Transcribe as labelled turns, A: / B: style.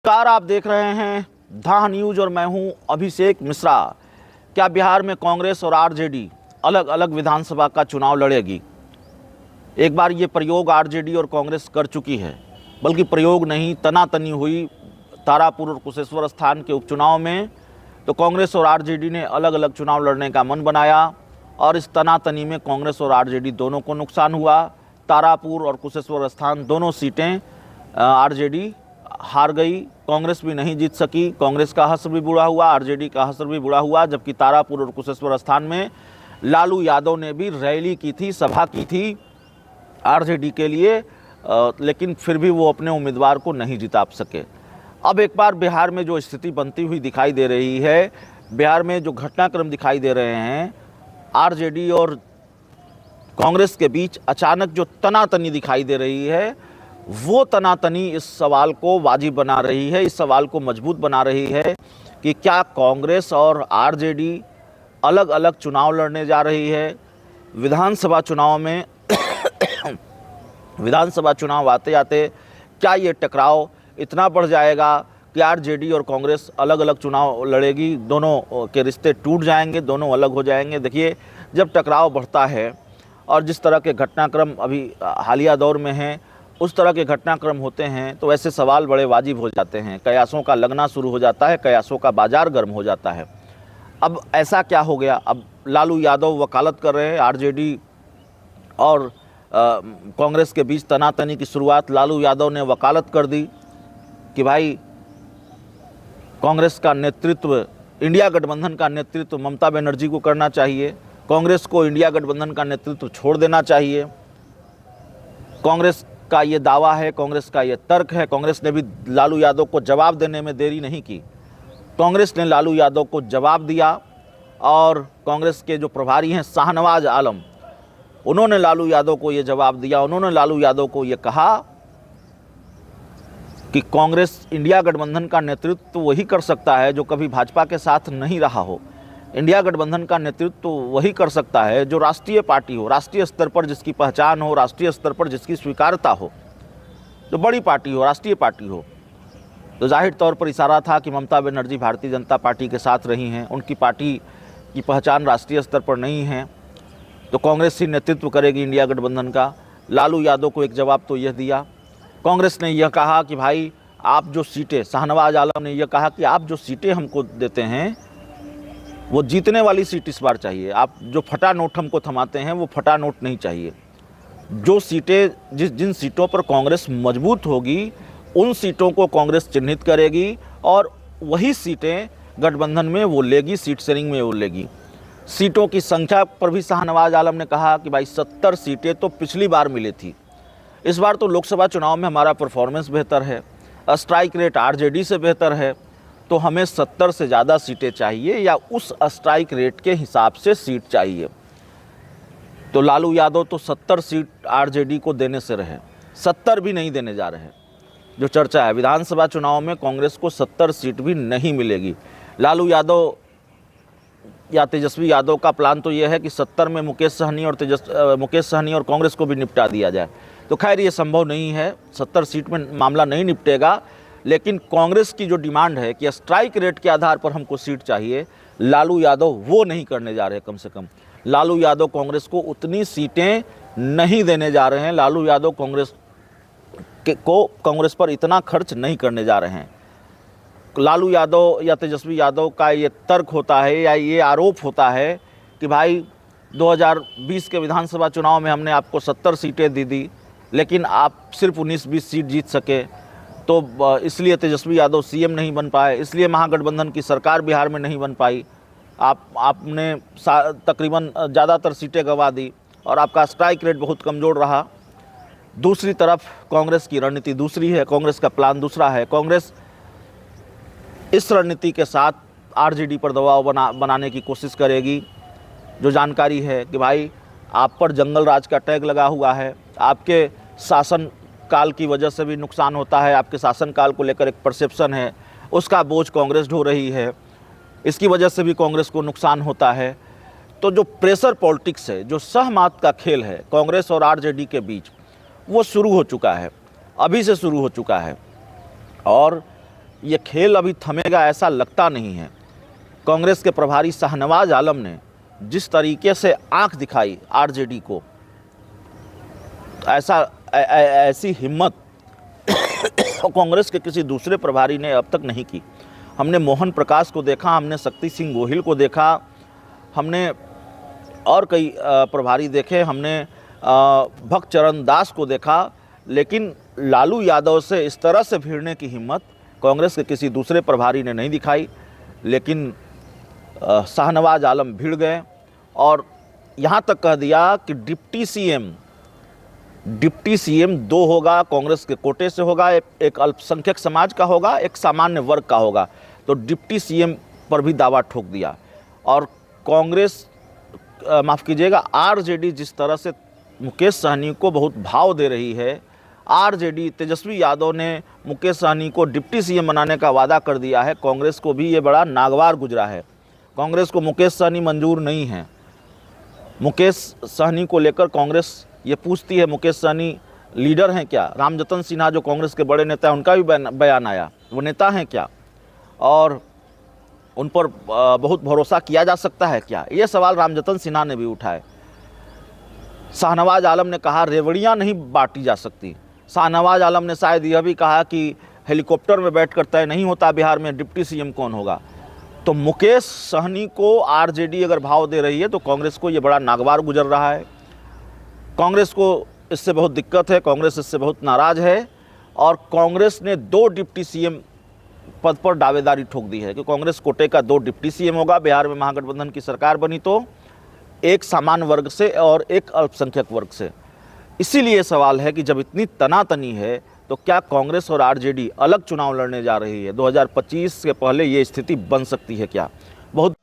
A: नमस्कार, आप देख रहे हैं धा न्यूज और मैं हूं अभिषेक मिश्रा। क्या बिहार में कांग्रेस और आरजेडी अलग अलग विधानसभा का चुनाव लड़ेगी? एक बार ये प्रयोग आरजेडी और कांग्रेस कर चुकी है, बल्कि प्रयोग नहीं, तनातनी हुई तारापुर और कुशेश्वर स्थान के उपचुनाव में। तो कांग्रेस और आरजेडी ने अलग अलग चुनाव लड़ने का मन बनाया और इस तनातनी में कांग्रेस और आरजेडी दोनों को नुकसान हुआ। तारापुर और कुशेश्वर स्थान दोनों सीटें आरजेडी हार गई, कांग्रेस भी नहीं जीत सकी। कांग्रेस का हश्र भी बुरा हुआ, आरजेडी का हश्र भी बुरा हुआ। जबकि तारापुर और कुशेश्वर स्थान में लालू यादव ने भी रैली की थी, सभा की थी आरजेडी के लिए, लेकिन फिर भी वो अपने उम्मीदवार को नहीं जिता सके। अब एक बार बिहार में जो स्थिति बनती हुई दिखाई दे रही है, बिहार में जो घटनाक्रम दिखाई दे रहे हैं, आरजेडी और कांग्रेस के बीच अचानक जो तनातनी दिखाई दे रही है, वो तनातनी इस सवाल को वाजिब बना रही है, इस सवाल को मजबूत बना रही है कि क्या कांग्रेस और आरजेडी अलग अलग चुनाव लड़ने जा रही है। विधानसभा चुनाव में विधानसभा चुनाव आते आते क्या ये टकराव इतना बढ़ जाएगा कि आरजेडी और कांग्रेस अलग अलग चुनाव लड़ेगी, दोनों के रिश्ते टूट जाएंगे, दोनों अलग हो जाएंगे। देखिए, जब टकराव बढ़ता है और जिस तरह के घटनाक्रम अभी हालिया दौर में हैं, उस तरह के घटनाक्रम होते हैं, तो ऐसे सवाल बड़े वाजिब हो जाते हैं। कयासों का लगना शुरू हो जाता है, कयासों का बाजार गर्म हो जाता है। अब ऐसा क्या हो गया? अब लालू यादव वकालत कर रहे हैं, आरजेडी और कांग्रेस के बीच तनातनी की शुरुआत लालू यादव ने वकालत कर दी कि भाई कांग्रेस का नेतृत्व, इंडिया गठबंधन का नेतृत्व ममता बनर्जी को करना चाहिए, कांग्रेस को इंडिया गठबंधन का नेतृत्व छोड़ देना चाहिए। कांग्रेस का ये दावा है, कांग्रेस का ये तर्क है। कांग्रेस ने भी लालू यादव को जवाब देने में देरी नहीं की। कांग्रेस ने लालू यादव को जवाब दिया और कांग्रेस के जो प्रभारी हैं शाहनवाज आलम, उन्होंने लालू यादव को ये जवाब दिया। उन्होंने लालू यादव को ये कहा कि कांग्रेस इंडिया गठबंधन का नेतृत्व तो वही कर सकता है जो कभी भाजपा के साथ नहीं रहा हो। इंडिया गठबंधन का नेतृत्व तो वही कर सकता है जो राष्ट्रीय पार्टी हो, राष्ट्रीय स्तर पर जिसकी पहचान हो, राष्ट्रीय स्तर पर जिसकी स्वीकार्यता हो, जो बड़ी पार्टी हो, राष्ट्रीय पार्टी हो। तो जाहिर तौर पर इशारा था कि ममता बनर्जी भारतीय जनता पार्टी के साथ रही हैं, उनकी पार्टी की पहचान राष्ट्रीय स्तर पर नहीं है, तो कांग्रेस ही नेतृत्व करेगी इंडिया गठबंधन का। लालू यादव को एक जवाब तो यह दिया। कांग्रेस ने यह कहा कि भाई आप जो सीटें, शाहनवाज आलम ने यह कहा कि आप जो सीटें हमको देते हैं वो जीतने वाली सीट इस बार चाहिए। आप जो फटा नोट हमको थमाते हैं वो फटा नोट नहीं चाहिए। जो सीटें, जिन सीटों पर कांग्रेस मजबूत होगी उन सीटों को कांग्रेस चिन्हित करेगी और वही सीटें गठबंधन में वो लेगी, सीट शेयरिंग में वो लेगी। सीटों की संख्या पर भी शाहनवाज आलम ने कहा कि भाई 70 सीटें तो पिछली बार मिली थी, इस बार तो लोकसभा चुनाव में हमारा परफॉर्मेंस बेहतर है, स्ट्राइक रेट आरजेडी से बेहतर है, तो हमें 70 से ज़्यादा सीटें चाहिए या उस स्ट्राइक रेट के हिसाब से सीट चाहिए। तो लालू यादव तो 70 सीट आरजेडी को देने से रहे, 70 भी नहीं देने जा रहे। जो चर्चा है, विधानसभा चुनाव में कांग्रेस को 70 सीट भी नहीं मिलेगी। लालू यादव या तेजस्वी यादव का प्लान तो यह है कि 70 में मुकेश सहनी और कांग्रेस को भी निपटा दिया जाए। तो खैर ये संभव नहीं है, 70 सीट में मामला नहीं निपटेगा। लेकिन कांग्रेस की जो डिमांड है कि स्ट्राइक रेट के आधार पर हमको सीट चाहिए, लालू यादव वो नहीं करने जा रहे। कम से कम लालू यादव कांग्रेस को उतनी सीटें नहीं देने जा रहे हैं। लालू यादव कांग्रेस पर इतना खर्च नहीं करने जा रहे हैं। लालू यादव या तेजस्वी यादव का ये तर्क होता है या ये आरोप होता है कि भाई 2020 के विधानसभा चुनाव में हमने आपको 70 सीटें दे दी, लेकिन आप सिर्फ 19-20 सीट जीत सके, तो इसलिए तेजस्वी यादव सीएम नहीं बन पाए, इसलिए महागठबंधन की सरकार बिहार में नहीं बन पाई। आपने तकरीबन ज़्यादातर सीटें गंवा दी और आपका स्ट्राइक रेट बहुत कमज़ोर रहा। दूसरी तरफ कांग्रेस की रणनीति दूसरी है, कांग्रेस का प्लान दूसरा है। कांग्रेस इस रणनीति के साथ आरजेडी पर दबाव बनाने की कोशिश करेगी। जो जानकारी है कि भाई आप पर जंगल राज का टैग लगा हुआ है, आपके शासन काल की वजह से भी नुकसान होता है, आपके शासनकाल को लेकर एक परसेप्शन है, उसका बोझ कांग्रेस ढो रही है, इसकी वजह से भी कांग्रेस को नुकसान होता है। तो जो प्रेशर पॉलिटिक्स है, जो सहमत का खेल है कांग्रेस और आरजेडी के बीच, वो शुरू हो चुका है, अभी से शुरू हो चुका है। और ये खेल अभी थमेगा ऐसा लगता नहीं है। कांग्रेस के प्रभारी शाहनवाज आलम ने जिस तरीके से आंख दिखाई आरजेडी को, ऐसी हिम्मत कांग्रेस के किसी दूसरे प्रभारी ने अब तक नहीं की। हमने मोहन प्रकाश को देखा, हमने शक्ति सिंह गोहिल को देखा, हमने और कई प्रभारी देखे, हमने भक्त चरण दास को देखा, लेकिन लालू यादव से इस तरह से भिड़ने की हिम्मत कांग्रेस के किसी दूसरे प्रभारी ने नहीं दिखाई। लेकिन शाहनवाज आलम भिड़ गए और यहाँ तक कह दिया कि डिप्टी सीएम दो होगा, कांग्रेस के कोटे से होगा, एक अल्पसंख्यक समाज का होगा, एक सामान्य वर्ग का होगा। तो डिप्टी सीएम पर भी दावा ठोक दिया। और कांग्रेस माफ़ कीजिएगा, आरजेडी जिस तरह से मुकेश सहनी को बहुत भाव दे रही है, आरजेडी तेजस्वी यादव ने मुकेश सहनी को डिप्टी सीएम बनाने का वादा कर दिया है। कांग्रेस को भी ये बड़ा नागवार गुजरा है। कांग्रेस को मुकेश सहनी मंजूर नहीं है। मुकेश सहनी को लेकर कांग्रेस ये पूछती है, मुकेश सहनी लीडर हैं क्या? रामजतन सिन्हा जो कांग्रेस के बड़े नेता हैं, उनका भी बयान आया, वो नेता हैं क्या? और उन पर बहुत भरोसा किया जा सकता है क्या? ये सवाल रामजतन सिन्हा ने भी उठाए। शाहनवाज आलम ने कहा रेवड़ियाँ नहीं बांटी जा सकती। शाहनवाज आलम ने शायद यह भी कहा कि हेलीकॉप्टर में बैठकर तय नहीं होता बिहार में डिप्टी सीएम कौन होगा। तो मुकेश सहनी को आरजेडी अगर भाव दे रही है तो कांग्रेस को ये बड़ा नागवार गुजर रहा है। कांग्रेस को इससे बहुत दिक्कत है, कांग्रेस इससे बहुत नाराज़ है। और कांग्रेस ने 2 डिप्टी सीएम पद पर दावेदारी ठोक दी है कि कांग्रेस कोटे का 2 डिप्टी सीएम होगा। बिहार में महागठबंधन की सरकार बनी तो एक सामान्य वर्ग से और एक अल्पसंख्यक वर्ग से। इसीलिए सवाल है कि जब इतनी तनातनी है तो क्या कांग्रेस और आरजेडी अलग चुनाव लड़ने जा रही है? 2025 के पहले ये स्थिति बन सकती है क्या? बहुत